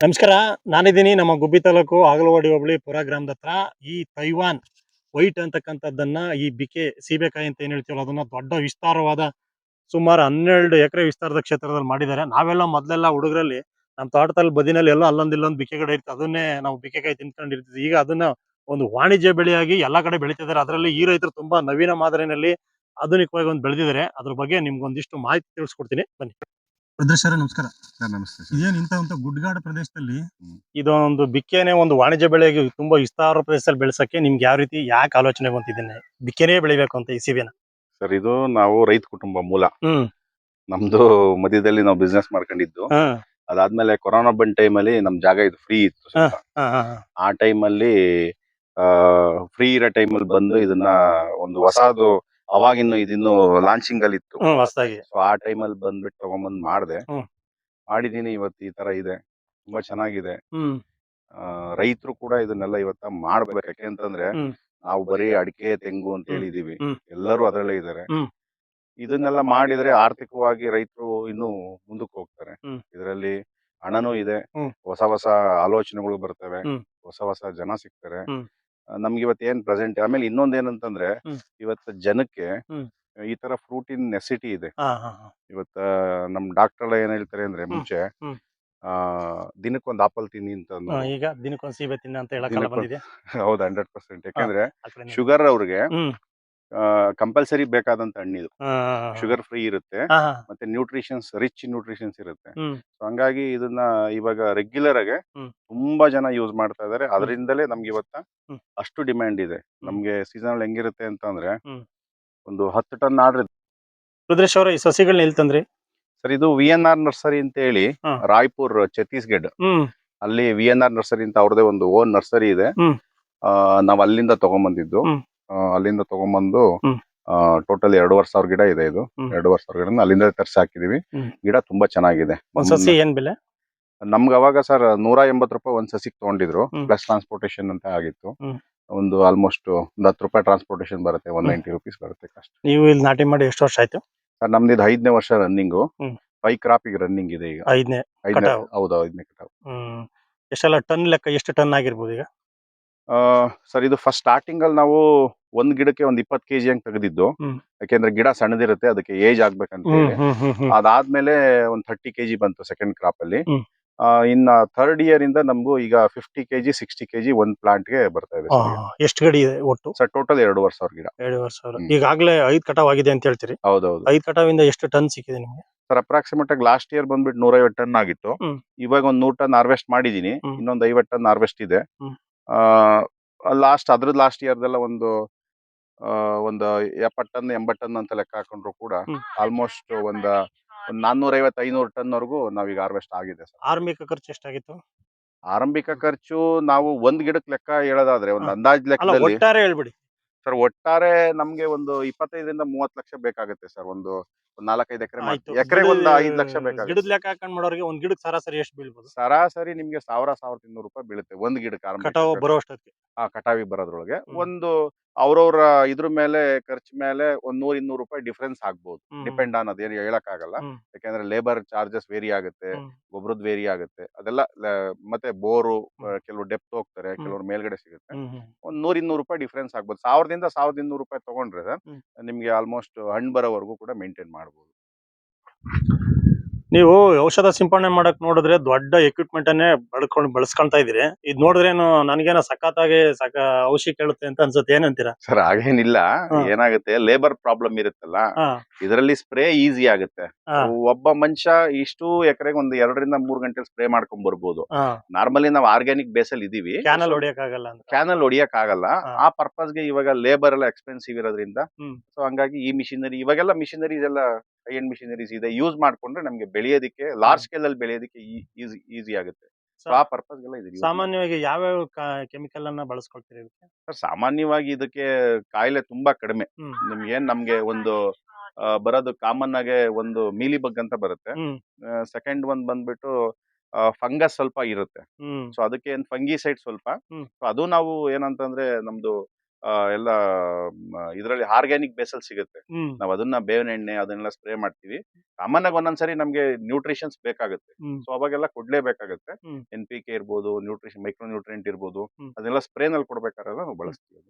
ನಮಸ್ಕಾರ. ನಾನಿದ್ದೀನಿ ನಮ್ಮ ಗುಬ್ಬಿ ತಾಲೂಕು ಆಗಲವಾಡಿ ಹೋಬಳಿ ಪುರ ಗ್ರಾಮದ ಹತ್ರ. ಈ ತೈವಾನ್ ವೈಟ್ ಅಂತಕ್ಕಂಥದ್ದನ್ನ ಈ ಬಿಕೆ ಸೀಬೆಕಾಯಿ ಅಂತ ಏನ್ ಹೇಳ್ತೀವಲ್ಲ ಅದನ್ನ ದೊಡ್ಡ ವಿಸ್ತಾರವಾದ ಸುಮಾರು 12 ಎಕರೆ ವಿಸ್ತಾರದ ಕ್ಷೇತ್ರದಲ್ಲಿ ಮಾಡಿದ್ದಾರೆ. ನಾವೆಲ್ಲ ಮೊದಲೆಲ್ಲ ಹುಡುಗರಲ್ಲಿ ನಮ್ಮ ತೋಟದಲ್ಲಿ ಬದಿನಲ್ಲಿ ಎಲ್ಲೋ ಅಲ್ಲೊಂದ್ ಇಲ್ಲೊಂದು ಬಿಕೆ ಗಿಡ ಇತ್ತು, ಅದನ್ನೇ ನಾವು ಬಿಕೆಕಾಯಿ ತಿನ್ಕೊಂಡಿರ್ತಿದ್ವಿ. ಈಗ ಅದನ್ನ ಒಂದು ವಾಣಿಜ್ಯ ಬೆಳೆಯಾಗಿ ಎಲ್ಲಾ ಕಡೆ ಬೆಳೀತಿದ್ದಾರೆ. ಅದರಲ್ಲಿ ಈ ರೈತರು ತುಂಬಾ ನವೀನ ಮಾದರಿನಲ್ಲಿ ಆಧುನಿಕವಾಗಿ ಒಂದು ಬೆಳೆದಿದ್ದಾರೆ. ಅದ್ರ ಬಗ್ಗೆ ನಿಮ್ಗೊಂದಿಷ್ಟು ಮಾಹಿತಿ ತಿಳಿಸ್ಕೊಡ್ತೀನಿ, ಬನ್ನಿ. ರುದ್ರೇಶ್ವರ ನಮಸ್ಕಾರ. ಸರ್ ನಮಸ್ತೆ ಸರ್. ಇದೇನು ಇಂಥ ಒಂದು ಗುಡ್ಡಗಾಡು ಪ್ರದೇಶದಲ್ಲಿ ಹ್ಮ್. ಇದೊಂದು ಬಿಕ್ಕೆನೆ ಒಂದು ವಾಣಿಜ್ಯ ಬೆಳೆಗೆ ತುಂಬಾ ವಿಸ್ತಾರ ಪ್ರದೇಶದಲ್ಲಿ ಬೆಳೆಸಕ್ಕೆ ನಿಮ್ಗೆ ಯಾವ ರೀತಿ ಯಾಕೆ ಆಲೋಚನೆ ಬಂತಿದ್ದೇನೆ ಬಿಕ್ಕೆನೇ ಬೆಳಿಬೇಕು ಅಂತ ಈ ಸಿಬಿನ? ಸರ್ ಇದು ನಾವು ರೈತ ಕುಟುಂಬ ಮೂಲ. ಹ್ಮ್ ನಮ್ದು ಮಧ್ಯದಲ್ಲಿ ನಾವು ಬಿಸ್ನೆಸ್ ಮಾಡ್ಕೊಂಡಿದ್ದು. ಹಾ ಅದಾದ್ಮೇಲೆ ಕೊರೋನಾ ಬಂದ ಟೈಮಲ್ಲಿ ನಮ್ ಜಾಗ ಇದು ಫ್ರೀ ಇತ್ತು ಹಾ ಸ್ವಲ್ಪ. ಹಾ ಹಾ ಆ ಟೈಮಲ್ಲಿ ಫ್ರೀ ಇರೋ ಟೈಮಲ್ಲಿ ಬಂದು ಇದನ್ನ ಒಂದು ಹೊಸದು, ಅವಾಗಿನ್ನು ಇದಿನ್ನು ಲಾಂಚಿಂಗ್ ಅಲ್ಲಿ ಇತ್ತು. ಹೊಸದಾಗಿ ಸೊ ಆ ಟೈಮಲ್ಲಿ ಬಂದ್ಬಿಟ್ಟು ತಗೊಂಬಂದ್ ಮಾಡಿದೆ. ಹ್ಮ್. ಮಾಡಿದೀನಿ. ಇವತ್ತು ಈ ತರ ಇದೆ, ತುಂಬಾ ಚೆನ್ನಾಗಿದೆ. ಹ್ಮ್ ರೈತರು ಕೂಡ ಇದನ್ನೆಲ್ಲ ಇವತ್ತ ಮಾಡ್ಬೇಕು. ಯಾಕೆಂತಂದ್ರೆ ಹ್ಮ್ ನಾವು ಬರೀ ಅಡಿಕೆ ತೆಂಗು ಅಂತ ಹ್ಮ್. ಹೇಳಿದೀವಿ, ಹ್ಮ್. ಎಲ್ಲರೂ ಅದರಲ್ಲೇ ಇದ್ದಾರೆ. ಹ್ಮ್. ಇದನ್ನೆಲ್ಲ ಮಾಡಿದ್ರೆ ಆರ್ಥಿಕವಾಗಿ ರೈತರು ಇನ್ನೂ ಮುಂದಕ್ಕೆ ಹೋಗ್ತಾರೆ. ಹ್ಮ್. ಇದರಲ್ಲಿ ಹಣನೂ ಇದೆ, ಹ್ಮ್. ಹೊಸ ಹೊಸ ಆಲೋಚನೆಗಳು ಬರ್ತವೆ, ಹ್ಮ್. ಹೊಸ ಹೊಸ ಜನ ಸಿಗ್ತಾರೆ. ಹ್ಮ್. ನಮ್ಗೆ ಇವತ್ತು ಏನ್ ಪ್ರೆಸೆಂಟ್, ಆಮೇಲೆ ಇನ್ನೊಂದ್ ಏನಂತಂದ್ರೆ ಹ್ಮ್. ಇವತ್ತು ಜನಕ್ಕೆ ಹ್ಮ್. ಈ ತರ ಫ್ರೂಟಿನ್ ನೆಸಿಟಿ ಇದೆ. ಹಾ ಹಾ ಹಾ ಇವತ್ತ ನಮ್ ಡಾಕ್ಟರ್ ಎಲ್ಲ ಏನ್ ಹೇಳ್ತಾರೆ ಅಂದ್ರೆ, ಹ್ಮ್. ಮುಂಚೆ ಹ್ಮ್. ದಿನಕ್ಕೊಂದು ಆಪಲ್ ತಿನ್ನಿ ಅಂತ ಅನ್ನೋರು. ಈಗ ದಿನಕ್ಕೊಂದು ಸೀಬೆ ತಿನ್ನ ಅಂತ ಹೇಳಕ್ಕಾಲ ದಿನಕ್ಕೊಂದು ಬಂದಿದೆ. ಹೌದು, 100%. ಹಾ ಯಾಕಂದ್ರೆ ಆ ಕಡೆ ನೋಡಿ. ಶುಗರ್ ಅವ್ರಿಗೆ ಹ್ಮ್. ಕಂಪಲ್ಸರಿ ಬೇಕಾದಂತ ಹಣ್ಣಿದು. ಹಾ ಶುಗರ್ ಫ್ರೀ ಇರುತ್ತೆ, ಹಾ ಹಾ ಮತ್ತೆ ನ್ಯೂಟ್ರಿಷನ್ಸ್, ರಿಚ್ ನ್ಯೂಟ್ರಿಷನ್ಸ್ ಇರುತ್ತೆ. ಹ್ಮ್. ಸೊ ಹಂಗಾಗಿ ಇದನ್ನ ಇವಾಗ ರೆಗ್ಯುಲರ್ ಆಗಿ ಹ್ಮ್. ತುಂಬಾ ಜನ ಯೂಸ್ ಮಾಡ್ತಾ ಇದಾರೆ. ಅದರಿಂದಲೇ ನಮ್ಗೆ ಇವತ್ತ ಹ್ಮ್. ಅಷ್ಟು ಡಿಮ್ಯಾಂಡ್ ಇದೆ. ಹ್ಮ್. ನಮ್ಗೆ ಸೀಸನಲ್ ಹೆಂಗಿರುತ್ತೆ ಅಂತಂದ್ರೆ, ಹ್ಮ್. ಒಂದು 10 ಟನ್ ಆರ್ಡರ್. ರುದ್ರೇಶ್ ಅವರ ಈ ಸಸಿಗಳನ್ನ ಎಲ್ಲಿ ತಂದ್ರಿ? ಸರ್ ಇದು VNR ನರ್ಸರಿ ಅಂತ ಹೇಳಿ, ಹಾ. ರಾಯ್ಪುರ್, ಛತ್ತೀಸ್ಗಢ. ಹ್ಮ್. ಅಲ್ಲಿ VNR ನರ್ಸರಿ ಅಂತ ಅವ್ರದೇ ಒಂದು ಓನ್ ನರ್ಸರಿ ಇದೆ. ಹ್ಮ್. ನಾವ್ ಅಲ್ಲಿಂದ ತಗೊಂಬಂದಿದ್ದು. ಹ್ಮ್. ಅಲ್ಲಿಂದ ತಗೊಂಬಂದು ಹ್ಮ್. ಟೋಟಲ್ 2,500 ಗಿಡ ಇದೆ. ಇದು ಹ್ಮ್. 2,500 ಗಿಡ ಅಲ್ಲಿಂದ ತರಿಸಿ ಹಾಕಿದೀವಿ. ಹ್ಮ್. ಗಿಡ ತುಂಬಾ ಚೆನ್ನಾಗಿದೆ. ಒಂದ್ ಸಸಿ ಏನ್ ಬೆಲೆ? ನಮ್ಗೆ ಅವಾಗ ಸರ್ 180 ರೂಪಾಯಿ ಒಂದ್ ಸಸಿಗೆ ತಗೊಂಡಿದ್ರು, ಹ್ಮ್. ಪ್ಲಸ್ ಟ್ರಾನ್ಸ್ಪೋರ್ಟೇಶನ್ ಅಂತ ಆಗಿತ್ತು. ಹ್ಮ್. ಒಂದು ಆಲ್ಮೋಸ್ಟ್ ಒಂದು 10 ರೂಪಾಯಿ ಟ್ರಾನ್ಸ್ಪೋರ್ಟೇಶನ್ ಬರುತ್ತೆ, ಹ್ಮ್. 190 ರುಪೀಸ್ ಬರುತ್ತೆ ಕಾಸ್ಟ್. ನೀವು ಇಲ್ಲಿ ನಾಟಿ ಮಾಡಿ ಎಷ್ಟು ವರ್ಷ ಆಯ್ತು? ಸರ್ ನಮ್ದು ಇದು 5ನೇ ವರ್ಷ ರನ್ನಿಂಗು. ಹ್ಮ್. 5 ಕ್ರಾಪ್ ಈಗ ರನ್ನಿಂಗ್ ಇದೆ ಈಗ. 5ನೇ ಐದನೇ ಕಟಾವು. ಹೌದು, 5ನೇ ಕಟಾವು. ಹ್ಮ್. ಎಷ್ಟೆಲ್ಲ ಟನ್ ಲೆಕ್ಕ ಎಷ್ಟು ಟನ್ ಆಗಿರ್ಬೋದು ಈಗ? ಸರ್ ಇದು ಫಸ್ಟ್ ಸ್ಟಾರ್ಟಿಂಗ್ ಅಲ್ಲಿ ನಾವು ಒಂದ್ ಗಿಡಕ್ಕೆ ಒಂದು 20 ಕೆಜಿ ಹಂಗ್ ತೆಗೆದಿದ್ದು. ಹ್ಮ್. ಯಾಕೆಂದ್ರೆ ಗಿಡ ಸಣ್ಣದಿರುತ್ತೆ, ಅದಕ್ಕೆ ಏಜ್ ಆಗ್ಬೇಕಂತ ಹ್ಮ್ ಹೇಳಿ. ಹ್ಮ್ ಹ್ಮ್ ಹ್ಮ್ ಅದಾದ್ಮೇಲೆ ಒಂದು 30 ಕೆಜಿ ಬಂತು ಸೆಕೆಂಡ್ ಕ್ರಾಪ್ ಅಲ್ಲಿ. ಹ್ಮ್. ಇನ್ನ ಥರ್ಡ್ ಇಯರ್ ಇಂದ ನಮಗೂ ಈಗ 50 ಕೆಜಿ 60 ಕೆಜಿ ಒಂದ್ ಪ್ಲಾಂಟ್ ಗೆ ಬರ್ತಾ ಇದೆ ಸರ್ ಈಗ. ಎಷ್ಟು ಗಡಿ ಇದೆ ಒಟ್ಟು? ಸರ್ ಟೋಟಲ್ 2,500 ಗಿಡ. 7,500. ಹ್ಮ್. ಈಗಾಗ್ಲೇ 5 ಕಟಾವ್ ಆಗಿದೆ ಅಂತ ಹೇಳ್ತೀರಿ. ಹೌದೌದು 5 ಕಟಾವಿಂದ ಎಷ್ಟು ಟನ್ ಸಿಕ್ಕಿದೆ ನಿಮ್ಗೆ? ಸರ್. ಅಪ್ರಾಕ್ಸಿಮೇಟ್ ಆಗಿ ಲಾಸ್ಟ್ ಇಯರ್ ಬಂದ್ಬಿಟ್ಟು 150 ಟನ್ ಆಗಿತ್ತು. ಹ್ಮ್. ಇವಾಗ ಒಂದು 100 ಟನ್ ಹಾರ್ವೆಸ್ಟ್ ಮಾಡಿದೀನಿ. ಹ್ಮ್. ಇನ್ನೊಂದು 50 ಟನ್ ಹಾರ್ವೆಸ್ಟ್ ಇದೆ. ಹ್ಮ್. ಲಾಸ್ಟ್ ಇಯರ್ದೆಲ್ಲ ಒಂದು 70 ಟನ್ 80 ಟನ್ ಅಂತ ಲೆಕ್ಕ ಹಾಕೊಂಡ್ರು ಕೂಡ ಹ್ಮ್. ಆಲ್ಮೋಸ್ಟ್ ಒಂದು 450-500 ಟನ್ ವರೆಗೂ ನಾವೀಗ ಹಾರ್ವೆಸ್ಟ್ ಆಗಿದೆ ಸರ್. ಆರಂಭಿಕ ಖರ್ಚು ಎಷ್ಟಾಗಿತ್ತು? ಆರಂಭಿಕ ಖರ್ಚು ನಾವು ಒಂದ್ ಗಿಡಕ್ಕೆ ಲೆಕ್ಕ ಹೇಳೋದಾದ್ರೆ ಒಂದು ಹಾ. ಅಂದಾಜ್ ಅಲ್ಲ, ಲೆಕ್ಕದಲ್ಲಿ ಒಟ್ಟಾರೆ ಹೇಳ್ಬಿಡಿ. ಸರ್ ಒಟ್ಟಾರೆ ನಮ್ಗೆ ಒಂದು 25-30 ಲಕ್ಷ ಬೇಕಾಗುತ್ತೆ ಸರ್. ಒಂದು 4-5 ಎಕರೆ ಆಯ್ತು. ಎಕರೆಗೆ ಒಂದು 5 ಲಕ್ಷ ಗಿಡದ ಬೇಕಾಗುತ್ತೆ. ಲೆಕ್ಕ ಹಾಕೊಂಡ್ ಮಾಡೋರಿಗೆ ಒಂದ್ ಗಿಡಕ್ಕೆ ಸರಾಸರಿ ಎಷ್ಟು ಬೀಳ್ಬೋದು? ಸರಾಸರಿ ನಿಮ್ಗೆ 1,200 ರೂಪಾಯಿ ಬೀಳುತ್ತೆ ಒಂದ್ ಗಿಡಕ್ಕೆ ಆರಂಭಿಕ ಕಟಾವು ಖರ್ಚು. ಬರೋ ಅಷ್ಟೊತ್ತಿಗೆ? ಕಟಾವಿಗೆ ಬರೋದ್ರೊಳಗೆ ಹ್ಮ್. ಒಂದು ಅವ್ರವ್ರ ಇದ್ರ ಮೇಲೆ ಖರ್ಚು ಮೇಲೆ ಒಂದ್ 100-200 ರೂಪಾಯಿ ಡಿಫ್ರೆನ್ಸ್ ಆಗ್ಬೋದು. ಹ್ಮ್. ಡಿಪೆಂಡ್ ಆನ್ ಅದೇನು ಹೇಳಕ್ಕಾಗಲ್ಲ. ಹ್ಮ್. ಯಾಕಂದ್ರೆ ಲೇಬರ್ ಚಾರ್ಜಸ್ ವೇರಿ ಆಗುತ್ತೆ, ಹ್ಮ್. ಗೊಬ್ಬರದ್ ವೇರಿ ಆಗುತ್ತೆ, ಅದೆಲ್ಲ ಮತ್ತೆ ಬೋರು ಹ್ಮ್. ಕೆಲವರು ಡೆಪ್ತ್ ಹೋಗ್ತಾರೆ, ಹ್ಮ್. ಕೆಲವರು ಮೇಲ್ಗಡೆ ಸಿಗುತ್ತೆ. ಹ್ಮ್ ಹ್ಮ್ ಒಂದ್ 100-200 ರೂಪಾಯಿ ಡಿಫ್ರೆನ್ಸ್ ಆಗ್ಬೋದು. 1,000-1,200 ರೂಪಾಯಿ ತಗೊಂಡ್ರೆ ಸರ್ ಹ್ಮ್. ನಿಮ್ಗೆ ಆಲ್ಮೋಸ್ಟ್ ಹಣ್ಣು ಬರೋವರೆಗೂ ಕೂಡ ಮೇಂಟೈನ್ ಮಾಡ್ಬೋದು. ನೀವು ಔಷಧ ಸಿಂಪಡಣೆ ಮಾಡಕ್ ನೋಡಿದ್ರೆ ದೊಡ್ಡ ಎಕ್ವಿಪ್ಮೆಂಟ್ ಅನ್ನೇ ಬಳಸ್ಕೊಂತಾ ಇದೀರಿ. ಇದ್ ನೋಡಿದ್ರೇನು ನನಗೇನೋ ಸಖತ್ತಾಗಿ ಔಷಧಿ ಕೇಳುತ್ತೆ ಅಂತ ಅನ್ಸುತ್ತೆ. ಏನಂತೀರಾ? ಸರ್ ಹಾಗೇನಿಲ್ಲ. ಹಾ. ಏನಾಗುತ್ತೆ, ಲೇಬರ್ ಪ್ರಾಬ್ಲಮ್ ಇರುತ್ತಲ್ಲ, ಹಾ ಇದರಲ್ಲಿ ಸ್ಪ್ರೇ ಈಸಿ ಆಗುತ್ತೆ. ಹಾ ಒಬ್ಬ ಮನುಷ್ಯ ಇಷ್ಟು ಎಕರೆಗೆ ಒಂದು 2-3 ಗಂಟೆ ಸ್ಪ್ರೇ ಮಾಡ್ಕೊಂಡ್ ಬರ್ಬೋದು. ಹಾ ನಾರ್ಮಲಿ ನಾವು ಆರ್ಗ್ಯಾನಿಕ್ ಬೇಸಲ್ಲಿ ಇದೀವಿ, ಕ್ಯಾನಲ್ ಹೊಡಿಯಕ್ಕಾಗಲ್ಲ ಅಂತ. ಕ್ಯಾನಲ್ ಹೊಡಿಯಕ್ ಆಗಲ್ಲ. ಹಾ. ಆ ಪರ್ಪಸ್ಗೆ ಇವಾಗ ಲೇಬರ್ ಎಲ್ಲ ಎಕ್ಸ್ಪೆನ್ಸಿವ್ ಇರೋದ್ರಿಂದ, ಹ್ಮ್. ಸೊ ಹಂಗಾಗಿ ಈ ಮಿಷಿನರಿ, ಇವಾಗೆಲ್ಲ ಮಿಷಿನರೀಸ್ ಎಲ್ಲ ಹೈ ಎಂಡ್ ಮಿಷಿನರೀಸ್ ಇದೆ, ಯೂಸ್ ಮಾಡ್ಕೊಂಡ್ರೆ ನಮ್ಗೆ ಬೆಳೆಯೋದಿಕ್ಕೆ, ಲಾರ್ಜ್ ಸ್ಕೇಲ್ ಅಲ್ಲಿ ಬೆಳೆಯೋದಿಕ್ಕೆ ಈಸಿ ಆಗುತ್ತೆ. ಸೊ ಆ ಪರ್ಪಸ್ಗೆಲ್ಲ ಇದು ಸಾಮಾನ್ಯವಾಗಿ ಯಾವ್ಯಾವ ಕೆಮಿಕಲ್ ಅನ್ನ ಬಳಸ್ಕೊಳ್ತೀರಿ ಇದಕ್ಕೆ? ಸರ್ ಸಾಮಾನ್ಯವಾಗಿ ಇದಕ್ಕೆ ಕಾಯಿಲೆ ತುಂಬಾ ಕಡಿಮೆ. ಹ್ಮ್. ನಮ್ಗೆ ಒಂದು ಬರೋದು ಕಾಮನ್ ಆಗಿ ಒಂದು ಮೀಲಿ ಬಗ್ ಅಂತ ಬರುತ್ತೆ. ಹ್ಮ್. ಸೆಕೆಂಡ್ ಒಂದ್ ಬಂದ್ಬಿಟ್ಟು ಫಂಗಸ್ ಸ್ವಲ್ಪ ಇರುತ್ತೆ. ಹ್ಮ್. ಸೊ ಅದಕ್ಕೆ ಫಂಗಿಸೈಡ್ ಸ್ವಲ್ಪ. ಹ್ಮ್. ಸೊ ಅದು ನಾವು ಏನಂತಂದ್ರೆ ನಮ್ದು ಎಲ್ಲ ಇದರಲ್ಲಿ ಆರ್ಗ್ಯಾನಿಕ್ ಬೇಸಲ್ ಸಿಗುತ್ತೆ. ಹ್ಮ್ ನಾವು ಅದನ್ನ ಬೇವಿನ ಎಣ್ಣೆ ಅದನ್ನೆಲ್ಲ ಸ್ಪ್ರೇ ಮಾಡ್ತೀವಿ. ಸಾಮಾನ್ಯವಾಗಿ ಒಂದೊಂದ್ಸರಿ ನಮ್ಗೆ ನ್ಯೂಟ್ರಿಷನ್ಸ್ ಬೇಕಾಗುತ್ತೆ. ಹ್ಮ್ ಸೊ ಅವಾಗೆಲ್ಲ ಕೊಡ್ಲೇಬೇಕಾಗುತ್ತೆ. ಹ್ಮ್ NPK ಇರ್ಬೋದು, ನ್ಯೂಟ್ರಿಷನ್ ಮೈಕ್ರೋ ನ್ಯೂಟ್ರಿಯೆಂಟ್ ಇರ್ಬೋದು, ಹ್ಮ್. ಅದನ್ನೆಲ್ಲ ಸ್ಪ್ರೇನಲ್ಲಿ ಕೊಡ್ಬೇಕಾದ್ರೆ ನಾವು ಬಳಸ್ತೀವಿ.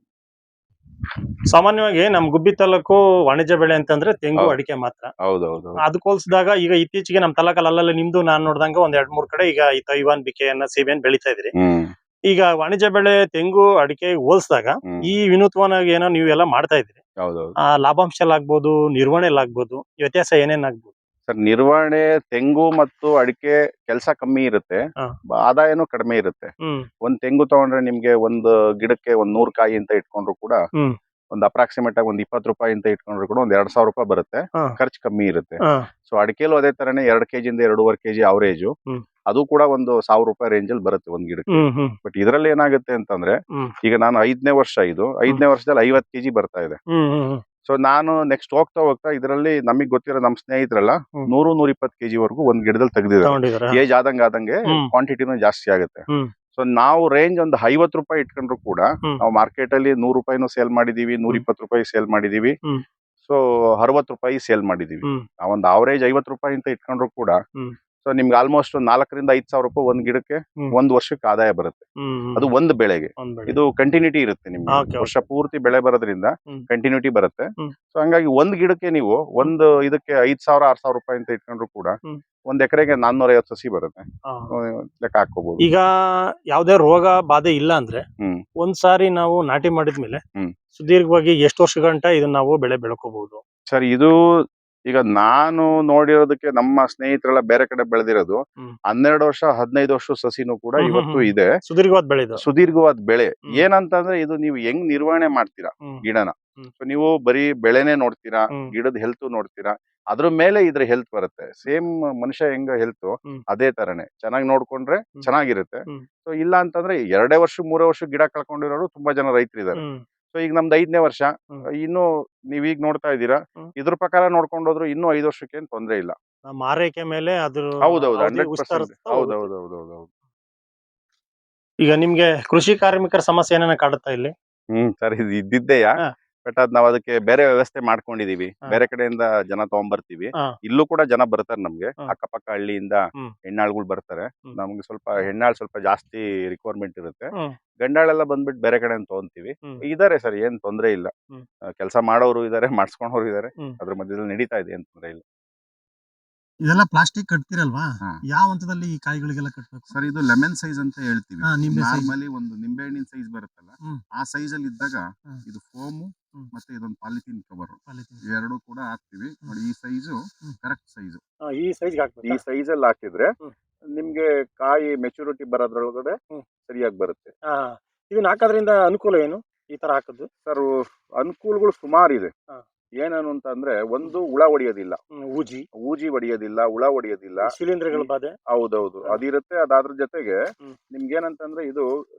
ಸಾಮಾನ್ಯವಾಗಿ ನಮ್ ಗುಬ್ಬಿ ತಾಲೂಕು ವಾಣಿಜ್ಯ ಬೆಳೆ ಅಂತಂದ್ರೆ ತೆಂಗು ಹೌದು. ಅಡಿಕೆ ಮಾತ್ರ. ಹೌದೌದು. ಅದಕ್ಕೆ ಹೋಲಿಸಿದಾಗ ಈಗ ಇತ್ತೀಚೆಗೆ ನಮ್ ತಾಲೂಕಲ್ಲಿ ಅಲ್ಲಲ್ಲಿ ನಿಮ್ದು ನಾನ್ ನೋಡ್ದಂಗ ಒಂದ್ 2-3 ಕಡೆ ಈಗ ಈ ತೈವಾನ್ ಬಿಕೆಯನ್ನ ಸೀಬೆಯನ್ನ ಬೆಳೀತಾ ಇದ್ರಿ. ಹ್ಮ್ ಈಗ ವಾಣಿಜ್ಯ ಬೆಳೆ ತೆಂಗು ಅಡಿಕೆ ಹೋಲಿಸಿದಾಗ ಹ್ಮ್ ಈ ವಿನೂತ್ವವಾಗಿ ಏನೋ ನೀವೆಲ್ಲ ಮಾಡ್ತಾ ಇದ್ರಿ. ಹೌದೌದು. ಆ ಲಾಭಾಂಶಲಾಗ್ಬೋದು, ನಿರ್ವಹಣೆಲಾಗ್ಬೋದು, ಈ ವ್ಯತ್ಯಾಸ ಏನೇನಾಗ್ಬೋದು? ಸರ್, ನಿರ್ವಹಣೆ ತೆಂಗು ಮತ್ತು ಅಡಿಕೆ ಕೆಲಸ ಕಮ್ಮಿ ಇರುತ್ತೆ, ಹಾ. ಆದಾಯನೂ ಕಡಿಮೆ ಇರುತ್ತೆ. ಹ್ಮ್ ಒಂದ್ ತೆಂಗು ತಗೊಂಡ್ರೆ ನಿಮ್ಗೆ ಒಂದು ಗಿಡಕ್ಕೆ ಒಂದ್ 100 ಕಾಯಿ ಅಂತ ಇಟ್ಕೊಂಡ್ರು ಕೂಡ ಹ್ಮ್ ಒಂದು ಅಪ್ರಾಕ್ಸಿಮೇಟ್ ಆಗಿ ಒಂದ್ 20 ರೂಪಾಯಿ ಅಂತ ಇಟ್ಕೊಂಡ್ರು ಕೂಡ ಒಂದ್ 2,000 ರೂಪಾಯಿ ಬರುತ್ತೆ. ಹಾ. ಖರ್ಚು ಕಮ್ಮಿ ಇರುತ್ತೆ. ಹಾ. ಸೊ ಅಡಿಕೆಲೂ ಅದೇ ತರನೇ 2 ಕೆಜಿಯಿಂದ 2.5 ಕೆಜಿ ಅವರೇಜು. ಹ್ಮ್. ಅದು ಕೂಡ ಒಂದು 1,000 ರೂಪಾಯಿ ರೇಂಜ್ ಅಲ್ಲಿ ಬರುತ್ತೆ ಒಂದ್ ಗಿಡಕ್ಕೆ. ಹ್ಮ್ ಹ್ಮ್ ಬಟ್ ಇದರಲ್ಲಿ ಏನಾಗುತ್ತೆ ಅಂತಂದ್ರೆ, ಹ್ಮ್ ಈಗ ನಾನು 5ನೇ ವರ್ಷ ಇದು 5ನೇ ವರ್ಷದಲ್ಲಿ 50 ಕೆಜಿ ಬರ್ತಾ ಇದೆ. ಹ್ಮ್ ಹ್ಮ್ ಹ್ಮ್ ಸೊ ನಾನು ನೆಕ್ಸ್ಟ್ ಹೋಗ್ತಾ ಹೋಗ್ತಾ ಇದರಲ್ಲಿ ನಮಗ್ ಗೊತ್ತಿರೋ ನಮ್ಮ ಸ್ನೇಹಿತರೆಲ್ಲ ಹ್ಮ್. 100-120 ಕೆಜಿ ವರೆಗೂ ಒಂದ್ ಗಿಡದಲ್ಲಿ ತೆಗೆದಿದ್ದಾರೆ. ತಗೊಂಡಿದಾರ. ಏಜ್ ಆದಂಗೆ ಹ್ಮ್. ಕ್ವಾಂಟಿಟಿನೂ ಜಾಸ್ತಿ ಆಗುತ್ತೆ. ಹ್ಮ್ ಸೊ ನಾವು ರೇಂಜ್ ಒಂದು 50 ರೂಪಾಯಿ ಇಟ್ಕೊಂಡ್ರು ಕೂಡ ಹ್ಮ್. ನಾವು ಮಾರ್ಕೆಟ್ ಅಲ್ಲಿ 100 ರೂಪಾಯಿನೂ ಸೇಲ್ ಮಾಡಿದೀವಿ, 120 ರೂಪಾಯಿ ಸೇಲ್ ಮಾಡಿದೀವಿ. ಹ್ಮ್. ಸೊ 60 ರೂಪಾಯಿ ಸೇಲ್ ಮಾಡಿದೀವಿ. ಹ್ಮ್ ನಾವೊಂದು ಅವರೇಜ್ 50 ರೂಪಾಯಿ ಅಂತ ಇಟ್ಕೊಂಡ್ರು ಕೂಡ ಹ್ಮ್ ಸೊ ನಿಮ್ಗೆ ಆಲ್ಮೋಸ್ಟ್ 4,000-5,000 ರೂಪಾಯಿ ಒಂದ್ ಗಿಡಕ್ಕೆ ಹ್ಮ್. ಒಂದ್ ವರ್ಷಕ್ಕೆ ಆದಾಯ ಬರುತ್ತೆ. ಹ್ಮ್ ಅದು ಒಂದು ಬೆಳೆಗೆ. ಒಂದ್ ಬೆಳೆ. ಇದು ಕಂಟಿನ್ಯೂಟಿ ಇರುತ್ತೆ ನಿಮ್ಗೆ. Okay, ವರ್ಷ ಪೂರ್ತಿ ಬೆಳೆ ಬರೋದ್ರಿಂದ ಹ್ಮ್. ಕಂಟಿನ್ಯೂಟಿ ಬರುತ್ತೆ. ಹ್ಮ್. ಸೊ ಹಂಗಾಗಿ ಒಂದ್ ಗಿಡಕ್ಕೆ ನೀವು ಒಂದು ಇದಕ್ಕೆ 5,000-6,000 ರೂಪಾಯಿ ಅಂತ ಇಟ್ಕೊಂಡ್ರು ಕೂಡ ಹ್ಮ್. ಒಂದ್ ಎಕರೆಗೆ 450 ಸಸಿ ಬರುತ್ತೆ. ಹಾ. ಲೆಕ್ಕ ಹಾಕೋಬಹುದು. ಈಗ ಯಾವ್ದೇ ರೋಗ ಬಾಧೆ ಇಲ್ಲ ಅಂದ್ರೆ ಹ್ಮ್ ಒಂದ್ ಸಾರಿ ನಾವು ನಾಟಿ ಮಾಡಿದ್ಮೇಲೆ ಹ್ಮ್. ಸುದೀರ್ಘವಾಗಿ ಎಷ್ಟು ವರ್ಷ ಗಂಟ ಇದನ್ನ ನಾವು ಬೆಳೆ ಬೆಳ್ಕೋಬಹುದು? ಸರ್, ಇದು ಈಗ ನಾನು ನೋಡಿರೋದಕ್ಕೆ ನಮ್ಮ ಸ್ನೇಹಿತರೆಲ್ಲ ಬೇರೆ ಕಡೆ ಬೆಳೆದಿರೋದು ಹ್ಮ್. 12 ವರ್ಷ 15 ವರ್ಷ ಸಸಿನೂ ಕೂಡ ಹ್ಮ್, ಹ್ಮ್, ಇವತ್ತು ಹ್ಮ್. ಇದೆ. ಸುದೀರ್ಘವಾದ ಬೆಳೆ ಇದು. ಸುದೀರ್ಘವಾದ ಬೆಳೆ. ಹ್ಮ್. ಏನಂತಂದ್ರೆ ಇದು ನೀವು ಹೆಂಗ್ ನಿರ್ವಹಣೆ ಮಾಡ್ತೀರಾ ಹ್ಮ್. ಗಿಡನ. ಹ್ಮ್. ಸೊ ನೀವು ಬರೀ ಬೆಳೆನೇ ನೋಡ್ತೀರಾ, ಹ್ಮ್. ಗಿಡದ ಹೆಲ್ತ್ ನೋಡ್ತೀರಾ, ಅದ್ರ ಮೇಲೆ ಇದ್ರ ಹೆಲ್ತ್ ಬರುತ್ತೆ. ಸೇಮ್ ಮನುಷ್ಯ ಹೆಂಗ ಹೆಲ್ತ್ ಹ್ಮ್. ಅದೇ ತರನೇ ಚೆನ್ನಾಗಿ ನೋಡ್ಕೊಂಡ್ರೆ ಹ್ಮ್. ಚೆನ್ನಾಗಿರುತ್ತೆ. ಹ್ಮ್. ಸೊ ಇಲ್ಲ ಅಂತಂದ್ರೆ 2 ವರ್ಷ 3 ವರ್ಷ ಗಿಡ ಕಳ್ಕೊಂಡಿರೋರು ತುಂಬಾ ಜನ ರೈತರಿದ್ದಾರೆ. ಹ್ಮ್. ಸೊ ಈಗ ನಮ್ದು 5ನೇ ವರ್ಷ. ಹ್ಮ್. ಇನ್ನು ನೀವೀಗ ನೋಡ್ತಾ ಇದ್ದೀರಾ. ಹ್ಮ್. ಇದ್ರ ಪ್ರಕಾರ ನೋಡ್ಕೊಂಡೋದ್ರು ಇನ್ನೂ 5 ವರ್ಷಕ್ಕೆ ಏನ್ ತೊಂದ್ರೆ ಇಲ್ಲ. ನಮ್ಮ ಆರೈಕೆ ಮೇಲೆ ಅದ್ರ ಹೌದೌದು, ಅವಧಿ 100%. ವಿಸ್ತರಿಸ್ತಾ ಹೋಗುತ್ತೆ. ಹೌದೌದು. ಈಗ ನಿಮ್ಗೆ ಕೃಷಿ ಕಾರ್ಮಿಕರ ಸಮಸ್ಯೆ ಏನೇನ ಕಾಡುತ್ತಾ ಇಲ್ಲಿ? ಸರ್, ಇದು ಇದ್ದಿದ್ದೆಯಾ. ಹಾ. ಬಟ್ ಅದ್ ನಾವ್ ಅದಕ್ಕೆ ಬೇರೆ ವ್ಯವಸ್ಥೆ ಮಾಡ್ಕೊಂಡಿದೀವಿ. ಹಾ. ಬೇರೆ ಕಡೆಯಿಂದ ಜನ ತಗೊಂಡ್ಬರ್ತೀವಿ. ಹಾ. ಇಲ್ಲೂ ಕೂಡ ಜನ ಬರ್ತಾರೆ ನಮ್ಗೆ. ಹಾ. ಅಕ್ಕಪಕ್ಕ ಹಳ್ಳಿಯಿಂದ ಹ್ಮ್. ಹೆಣ್ಣಾಳುಗಳು ಬರ್ತಾರೆ. ಹ್ಮ್. ನಮ್ಗೆ ಸ್ವಲ್ಪ ಹೆಣ್ಣಾಳು ಸ್ವಲ್ಪ ಜಾಸ್ತಿ ರಿಕ್ವೈರ್ಮೆಂಟ್ ಇರುತ್ತೆ. ಹ್ಮ್. ಗಂಡಾಳೆಲ್ಲ ಬಂದ್ಬಿಟ್ಟು ಬೇರೆ ಕಡೆ ತಗೊಂತೀವಿ. ಹ್ಮ್. ಇದಾರೆ ಸರ್, ಏನ್ ತೊಂದ್ರೆ ಇಲ್ಲ. ಹ್ಮ್. ಕೆಲಸ ಮಾಡೋರು ಇದಾರೆ, ಮಾಡಿಸ್ಕೊಂಡವ್ರು ಇದಾರೆ. ಹ್ಮ್. ಅದ್ರ ಮಧ್ಯದಲ್ಲಿ ನಡೀತಾ ಇದೆ, ಏನ್ ತೊಂದ್ರೆ ಇಲ್ಲ. ಇದೆಲ್ಲ ಪ್ಲಾಸ್ಟಿಕ್ ಕಟ್ತಿರಲ್ವಾ? ಹಾ. ಯಾವ ಹಂತದಲ್ಲಿ ಈ ಕಾಯಿಗಳಿಗೆಲ್ಲ ಕಟ್ಬೇಕು? ಸರ್, ಇದು ಲೆಮನ್ ಸೈಜ್ ಅಂತ ಹೇಳ್ತೀವಿ. ಹಾ, ನಿಂಬೆ size. ನಾರ್ಮಲಿ ಒಂದು ನಿಂಬೆ ಹಣ್ಣಿನ ಸೈಜ್ ಬರುತ್ತಲ್ಲ, ಹ್ಮ್. ಆ ಸೈಜ್ ಅಲ್ಲಿ ಇದ್ದಾಗ ಹ್ಮ್. ಇದು ಫೋಮು ಹ್ಮ್. ಮತ್ತೆ ಇದೊಂದು ಪಾಲಿಥಿನ್ ಕವರ್ ಪಾಲಿಥೀನ್. ಎರಡು ಕೂಡ ಹಾಕ್ತಿವಿ. ನೋಡಿ, ಈ ಸೈಜು ಹ್ಮ್. Correct size. ಈ ಸೈಜ್ಗೆ ಈ ಹಾಕ್ಬೇಕು. ಸೈಜ್ ಅಲ್ಲಿ ಹಾಕಿದ್ರೆ ಹ್ಮ್. ನಿಮ್ಗೆ ಕಾಯಿ ಮೆಚುರಿಟಿ ಬರೋದ್ರೊಳಗಡೆ ಹ್ಮ್. ಸರಿಯಾಗಿ ಬರುತ್ತೆ. ಇದನ್ನ ಹಾಕೋದ್ರಿಂದ ಅನುಕೂಲ ಏನು ಈ ತರ ಹಾಕದ್ದು? ಸರ್, ಅನುಕೂಲಗಳು ಸುಮಾರು ಇದೆ. ಹಾ. ಏನನ್ನು ಅಂತಂದ್ರೆ, ಒಂದು ಹುಳ ಹೊಡಿಯೋದಿಲ್ಲ, ಊಜಿ ಹೊಡಿಯೋದಿಲ್ಲ, ಹುಳ ಹೊಡಿಯೋದಿಲ್ಲ. ಶಿಲೀಂಧ್ರಗಳ ಬಾಧೆ. ಹೌದೌದು, ಹಾ. ಅದಿರುತ್ತೆ. ಅದಾದ್ರ ಜೊತೆಗೆ ಹ್ಮ್. ನಿಮ್ಗೇನಂತಂದ್ರೆ ಇದು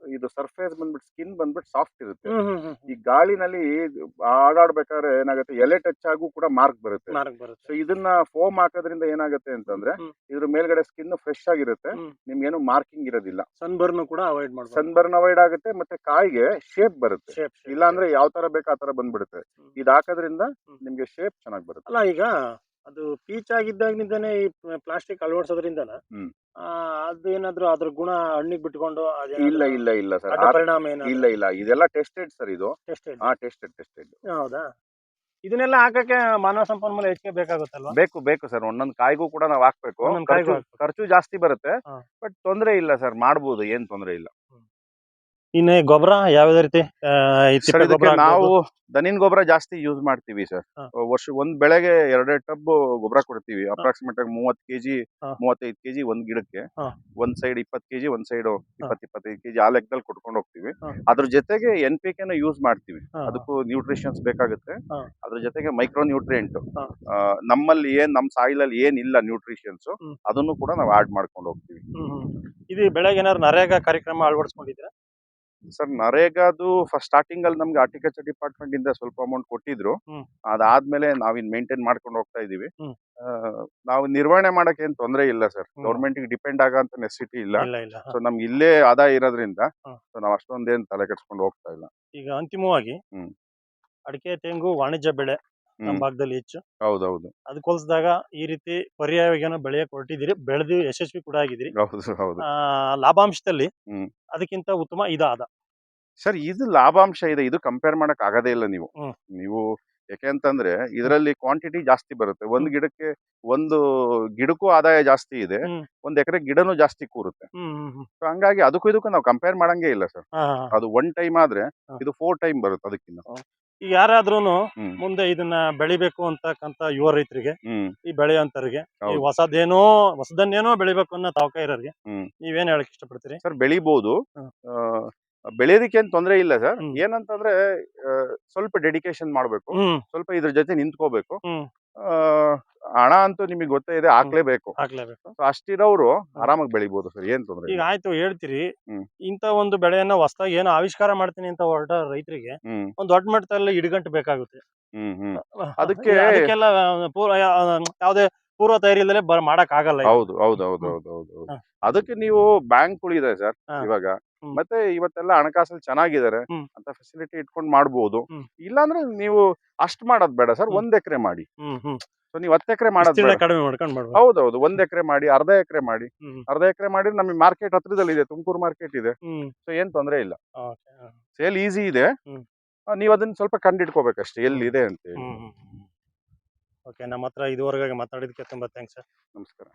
ಸರ್ಫೇಸ್ ಬಂದ್ಬಿಟ್ಟು ಸ್ಕಿನ್ ಬಂದ್ಬಿಟ್ಟು ಸಾಫ್ಟ್ ಇರುತ್ತೆ. ಹ್ಮ್ ಹ್ಮ್ ಹ್ಮ್ ಈ ಗಾಳಿನಲ್ಲಿ ಆಡಾಡ್ಬೇಕಾದ್ರೆ ಏನಾಗುತ್ತೆ, ಎಲೆ ಟಚ್ ಆಗು ಕೂಡ ಮಾರ್ಕ್ ಬರುತ್ತೆ. ಮಾರಕ್ ಬರುತ್ತೆ. ಸೊ ಇದನ್ನ ಫೋಮ್ ಹಾಕೋದ್ರಿಂದ ಏನಾಗುತ್ತೆ ಅಂತಂದ್ರೆ, ಹ್ಮ್. ಇದ್ರ ಮೇಲ್ಗಡೆ ಸ್ಕಿನ್ ಫ್ರೆಶ್ ಆಗಿರುತ್ತೆ. ಹ್ಮ್. ನಿಮ್ಗೇನು ಮಾರ್ಕಿಂಗ್ ಇರೋದಿಲ್ಲ. ಸನ್ಬರ್ನ್ ಕೂಡ ಅವಾಯ್ಡ್ ಮಾಡ್ಬೇಕು. ಸನ್ಬರ್ನ್ ಅವಾಯ್ಡ್ ಆಗುತ್ತೆ, ಮತ್ತೆ ಕಾಯಿಗೆ ಶೇಪ್ ಬರುತ್ತೆ. ಶೇಪ್. ಇಲ್ಲಾಂದ್ರೆ ಯಾವ ತರ ಬೇಕು ಆ ತರ ಬಂದ್ಬಿಡುತ್ತೆ. ಹ್ಮ್. ಇದು ಹಾಕೋದ್ರಿಂದ ಹ್ಮ್. ನಿಮ್ಗೆ ಶೇಪ್ ಚೆನ್ನಾಗಿ ಬರುತ್ತೆ. ಅಲ್ಲ, ಈಗ ಅದು ಪೀಚ್ ಆಗಿದ್ದಾಗಿನಿಂದಾನೆ ಈ ಪ್ಲಾಸ್ಟಿಕ್ ಅಳವಡಿಸೋದ್ರಿಂದನ ಹ್ಮ್. ಅದೇನಾದ್ರೂ ಅದ್ರ ಗುಣ ಹಣ್ಣಿಗೆ ಬಿಟ್ಕೊಂಡು ಇಲ್ಲ ಸರ್, ಅಡ್ಡ ಪರಿಣಾಮ ಇಲ್ಲ ಇದೆಲ್ಲ ಟೆಸ್ಟೆಡ್ ಸರ್. ಇದು ಟೆಸ್ಟೆಡ್. ಟೆಸ್ಟೆಡ್. ಹೌದಾ? ಇದನ್ನೆಲ್ಲ ಹಾಕಕ್ಕೆ ಮಾನವ ಸಂಪನ್ಮೂಲ ಹೆಚ್ಚಿಗೆ ಬೇಕಾಗುತ್ತಲ್ವಾ? ಬೇಕು ಸರ್. ಒಂದೊಂದ್ ಕಾಯಿಗೂ ಕೂಡ ನಾವ್ ಹಾಕ್ಬೇಕು. ಒಂದೊಂದ್ ಕಾಯಿಗೂ ಹಾಕ್ಬೇಕು. ಖರ್ಚು ಜಾಸ್ತಿ ಬರುತ್ತೆ. ಹಾ. ಬಟ್ ತೊಂದ್ರೆ ಇಲ್ಲ ಸರ್, ಮಾಡ್ಬೋದು, ಏನ್ ತೊಂದ್ರೆ ಇಲ್ಲ. ಇನ್ನು ಗೊಬ್ಬರ ಯಾವ್ಯಾವ ರೀತಿ ಈ ಸರ್, ತಿಪ್ಪೆ ಇದಕ್ಕೆ ಗೊಬ್ಬರ ನಾವು ದನಿನ್ ಗೊಬ್ಬರ ಜಾಸ್ತಿ ಯೂಸ್ ಮಾಡ್ತೀವಿ ಸರ್. ಹಾ. ವರ್ಷ ಒಂದ್ ಬೆಳೆಗೆ 2 ಟಬ್ ಗೊಬ್ಬರ ಕೊಡ್ತೀವಿ. ಅಪ್ರಾಕ್ಸಿಮೇಟ್ ಆಗಿ 30 ಕೆಜಿ ಹಾ. 35 ಕೆಜಿ ಒಂದ್ ಗಿಡಕ್ಕೆ. ಹಾ. ಒಂದ್ ಸೈಡ್ 20 ಕೆಜಿ, ಒಂದ್ ಸೈಡ್ ಹಾ. 20-25 ಕೆಜಿ ಆ ಲೆಕ್ಕದಲ್ಲಿ ಕೊಟ್ಕೊಂಡು ಹೋಗ್ತೀವಿ. ಹಾ. ಅದ್ರ ಜೊತೆಗೆ NPK ನ ಯೂಸ್ ಮಾಡ್ತೀವಿ. ಹಾ. ಅದಕ್ಕೂ ನ್ಯೂಟ್ರಿಷನ್ಸ್ ಬೇಕಾಗುತ್ತೆ. ಹಾ. ಅದ್ರ ಜೊತೆಗೆ ಮೈಕ್ರೋ ನ್ಯೂಟ್ರಿಯೆಂಟ್, ಹಾ. ನಮ್ಮಲ್ಲಿ ನಮ್ ಸಾಯಿಲ್ ಅಲ್ಲಿ ಏನಿಲ್ಲ ನ್ಯೂಟ್ರಿಷನ್ಸ್, ಹ್ಮ್. ಅದನ್ನು ಕೂಡ ನಾವು ಆಡ್ ಮಾಡ್ಕೊಂಡು ಹೋಗ್ತೀವಿ. ಇದು ಬೆಳೆಗೆ ಏನಾದ್ರು ನರೇಗಾ ಕಾರ್ಯಕ್ರಮ ಅಳವಡಿಸ್ಕೊಂಡಿದ್ದೀರಾ? ಸರ್ ನರೇಗಾದು ಫಸ್ಟ್ ಸ್ಟಾರ್ಟಿಂಗ್ ಅಲ್ಲಿ ನಮ್ಗೆ ಹಾರ್ಟಿಕಲ್ಚರ್ ಡಿಪಾರ್ಟ್ಮೆಂಟ್ ಇಂದ ಸ್ವಲ್ಪ ಅಮೌಂಟ್ ಕೊಟ್ಟಿದ್ರು. ಹ್ಮ್. ಅದಾದ್ಮೇಲೆ ನಾವಿನ್ ಮೇಂಟೈನ್ ಮಾಡ್ಕೊಂಡು ಹೋಗ್ತಾ ಇದೀವಿ. ಹ್ಮ್. ನಾವು ನಿರ್ವಹಣೆ ಮಾಡಕ್ ಏನ್ ತೊಂದರೆ ಇಲ್ಲ ಸರ್. ಹ್ಮ್. ಗೌರ್ಮೆಂಟ್ ಡಿಪೆಂಡ್ ಆಗಂತ ನೆಸಿಟಿ ಇಲ್ಲ. ಇಲ್ಲ ಸೊ ನಮ್ಗೆ ಇಲ್ಲೇ ಆದಾಯ ಇರೋದ್ರಿಂದ ಹ್ಮ್. ಸೊ ನಾವ್ ಅಷ್ಟೊಂದೇನ್ ತಲೆ ಕೆಡ್ಸ್ಕೊಂಡು ಹೋಗ್ತಾ ಇಲ್ಲ. ಈಗ ಅಂತಿಮವಾಗಿ ಹ್ಮ್. ಅಡಿಕೆ ತೆಂಗು ವಾಣಿಜ್ಯ ಬೆಳೆ ನಮ್ಮ ಭಾಗದಲ್ಲಿ ಹೆಚ್ಚು. ಹೌದೌದು ಅದಕ್ಕೆ ಹೋಲಿಸಿದಾಗ ಈ ರೀತಿ ಪರ್ಯಾಯವಾಗಿ ಬೆಳೆಯಕ್ಕೆ ಹೊರಟಿದ್ದೀರಿ, ಬೆಳೆದು ಯಶಸ್ವಿ ಕೂಡ ಆಗಿದ್ದೀರಿ. ಹೌದು ಹೌದು ಲಾಭಾಂಶದಲ್ಲಿ ಹ್ಮ್. ಅದಕ್ಕಿಂತ ಉತ್ತಮ ಇದಾದ. ಸರ್ ಇದು ಲಾಭಾಂಶ ಇದೆ, ಇದು ಕಂಪೇರ್ ಮಾಡಕ್ ಆಗದೇ ಇಲ್ಲ ನೀವು. ಹ್ಮ್. ನೀವು ಯಾಕೆಂತಂದ್ರೆ ಇದರಲ್ಲಿ ಕ್ವಾಂಟಿಟಿ ಜಾಸ್ತಿ ಬರುತ್ತೆ. ಒಂದು ಗಿಡಕ್ಕೂ ಆದಾಯ ಜಾಸ್ತಿ ಇದೆ, ಹ್ಮ್. ಒಂದ್ ಎಕರೆ ಗಿಡನೂ ಜಾಸ್ತಿ ಕೂರುತ್ತೆ. So ಹಂಗಾಗಿ ಅದಕ್ಕೂ ಇದಕ್ಕೂ ನಾವು ಕಂಪೇರ್ ಮಾಡಂಗೇ ಇಲ್ಲ ಸರ್. ಅದು 1 ಟೈಮ್ ಆದ್ರೆ ಇದು 4 ಟೈಮ್ ಬರುತ್ತೆ ಅದಕ್ಕಿಂತ. ಈಗ ಯಾರಾದ್ರೂನು ಹ್ಮ್. ಮುಂದೆ ಇದನ್ನ ಬೆಳಿಬೇಕು ಅಂತಕ್ಕಂತ ಯುವ ರೈತರಿಗೆ, ಹ್ಮ್ ಈ ಬೆಳೆಯಂತರಿಗೆ, ಈ ಹೌದು. ಹೊಸದನ್ನೇನೋ ಬೆಳಿಬೇಕು ಅನ್ನೋ ತವಕ ಇರೋರಿಗೆ ಹ್ಮ್ ನೀವೇನ್ ಹೇಳಕ್ ಇಷ್ಟಪಡ್ತೀರಿ? ಸರ್ ಬೆಳಿಬಹುದು. ಹ್ಮ್. ಬೆಳೆಯೋದಕ್ಕೆ ಏನ್ ತೊಂದರೆ ಇಲ್ಲ ಸರ್. ಹ್ಮ್. ಏನಂತಂದ್ರೆ ಸ್ವಲ್ಪ ಡೆಡಿಕೇಶನ್ ಮಾಡ್ಬೇಕು, ಹ್ಮ್. ಸ್ವಲ್ಪ ಇದ್ರ ಜೊತೆ ನಿಂತ್ಕೋಬೇಕು. ಹ್ಮ್. ಆ, ಹಣ ಅಂತೂ ನಿಮಗೆ ಗೊತ್ತೇ ಇದೆ, ಹಾಕ್ಲೇಬೇಕು. ಹಾಕ್ಲೇಬೇಕು. So ಅಷ್ಟಿರೋರು ಆರಾಮಾಗಿ ಬೆಳಿಬಹುದು ಸರ್, ಏನ್ ತೊಂದರೆ ಈಗ ಇಲ್ಲ. ಆಯ್ತು ಹೇಳ್ತೀರಿ, ಹ್ಮ್. ಇಂತ ಒಂದು ಬೆಳೆಯನ್ನ ಹೊಸದಾಗಿ ಏನೋ ಆವಿಷ್ಕಾರ ಮಾಡ್ತೀನಿ ಅಂತ ಹೊರಟ ರೈತರಿಗೆ ಹ್ಮ್ ಒಂದ್ ದೊಡ್ಡ ಮಟ್ಟದಲ್ಲಿ ಇಡುಗಂಟು ಬೇಕಾಗುತ್ತೆ. ಹ್ಮ್ ಹ್ಮ್ ಅದಕ್ಕೆಲ್ಲ ಯಾವ್ದೇ ಪೂರ್ವ ತಯಾರಿ ಇಲ್ಲದೆ ಮಾಡಕ್ ಆಗಲ್ಲ. ಹೌದು ಹೌದು ಹೌದು ಹೌದು ಹೌದು ಹೌದು. ಹ್ಮ್. ಅದಕ್ಕೆ ನೀವು ಬ್ಯಾಂಕ್ಗಳಿದೆ ಸರ್ ಹಾ. ಇವಾಗ. ಹ್ಮ್. ಮತ್ತೆ ಇವತ್ತೆಲ್ಲ ಹಣಕಾಸಲ್ಲಿ ಚೆನ್ನಾಗಿದ್ದಾರೆ ಹ್ಮ್. ಅಂತ ಫೆಸಿಲಿಟಿ ಇಟ್ಕೊಂಡು ಮಾಡ್ಬೋದು. ಹ್ಮ್. ಇಲ್ಲಾಂದ್ರೆ ನೀವು ಅಷ್ಟ್ ಮಾಡೋದ್ ಬೇಡ ಸರ್, ಹ್ಮ್. 1 ಎಕರೆ ಮಾಡಿ. ಹ್ಮ್. ಸೊ ನೀವು 10 ಎಕರೆ ಮಾಡೋದ್ ವಿಸ್ತೀರ್ಣ ಬೇಡ. ಕಡಿಮೆ ಮಾಡ್ಕೊಂಡು ಮಾಡ್ಬೋದು. ಹೌದೌದು, 1 ಎಕರೆ ಮಾಡಿ, ಅರ್ಧ ಎಕರೆ ಮಾಡಿ. ಹ್ಮ್. ಅರ್ಧ ಎಕರೆ ಮಾಡಿ ನಮಗೆ ಮಾರ್ಕೆಟ್ ಹತ್ರದಲ್ಲಿ ಇದೆ, ತುಮಕೂರು ಮಾರ್ಕೆಟ್ ಇದೆ. ಹ್ಮ್. ಸೊ ಏನ್ ತೊಂದರೆ ಇಲ್ಲ, ಓಕೆ. ಸೇಲ್ ಈಸಿ ಇದೆ. ಹ್ಮ್. ನೀವು ಅದನ್ನ ಸ್ವಲ್ಪ ಕಂಡಿಡ್ಕೋಬೇಕಷ್ಟೇ ಎಲ್ಲಿದೆ ಅಂತ ಹೇಳಿ. ಓಕೆ, ನಮ್ಮ ಹತ್ರ ಇದುವರೆಗೆ ಮಾತಾಡಿದಕ್ಕೆ ತುಂಬಾ ಥ್ಯಾಂಕ್ಸ್ ಸರ್. ನಮಸ್ಕಾರ.